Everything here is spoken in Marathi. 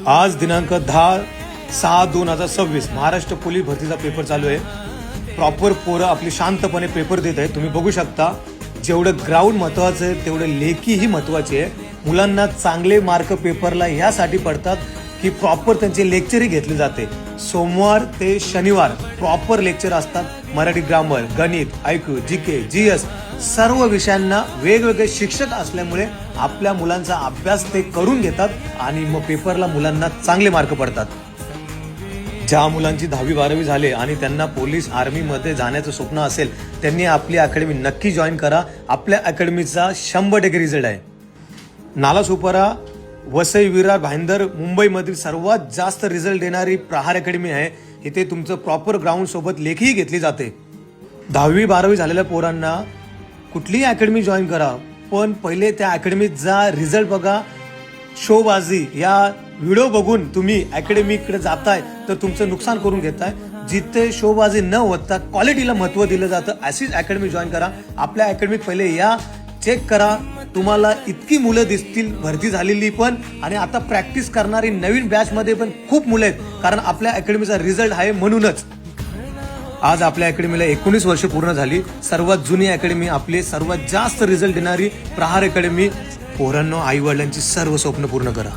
आज दिनांक 10/6/2026 महाराष्ट्र पोलीस भरतीचा पेपर चालू आहे। प्रॉपर पोरं आपली शांतपणे पेपर देत आहे। तुम्ही बघू शकता जेवढं ग्राउंड महत्वाचं आहे तेवढं लेखी ही महत्वाची आहे। मुलांना चांगले मार्क पेपरला ह्यासाठी पडतात की प्रॉपर त्यांचे लेक्चरही घेतले जाते। सोमवार ते शनिवार प्रॉपर लेक्चर असतात। मराठी ग्रामर, गणित, IQ, GK, GS सर्व विषयांना वेगवेगळे शिक्षक असल्यामुळे आपल्या मुलांचा अभ्यास ते करून घेतात आणि मग पेपरला मुलांना चांगले मार्क पडतात। ज्या मुलांची 10वी 12वी झाले आणि त्यांना पोलीस आर्मी मध्ये जाण्याचं स्वप्न असेल त्यांनी आपली अकॅडमी नक्की जॉईन करा। आपल्या अकॅडमीचा 100% रिझल्ट आहे। नालासोपारा, वसई, विरार, भाईंदर मुंबईमधील सर्वात जास्त रिझल्ट देणारी प्रहार अकॅडमी आहे। इथे तुमचं प्रॉपर ग्राउंड सोबत लेखीही घेतली जाते। 10वी 12वी झालेल्या पोरांना कुठलीही अकॅडमी जॉईन करा, पण पहिले त्या अकॅडमीत जा, रिझल्ट बघा। शोबाजी या व्हिडिओ बघून तुम्ही अकॅडमीकडे जाताय तर तुमचं नुकसान करून घेताय। जिथे शोबाजी न होता क्वालिटीला महत्त्व दिलं जातं अशीच अकॅडमी जॉईन करा। आपल्या अकॅडमीत पहिले या, चेक करा, तुम्हाला इतकी मुलं दिसतील भरती झालेली पण आणि आता प्रॅक्टिस करणारी नवीन बॅच मध्ये पण खूप मुलं आहेत, कारण आपल्या अकॅडमीचा रिझल्ट आहे म्हणूनच। आज आपल्या अकॅडमीला 19 वर्ष पूर्ण झाली। सर्वात जुनी अकॅडमी, आपली सर्वात जास्त रिझल्ट देणारी प्रहार अकॅडमी। पोरांनो, आई वडिलांची सर्व स्वप्न पूर्ण करा।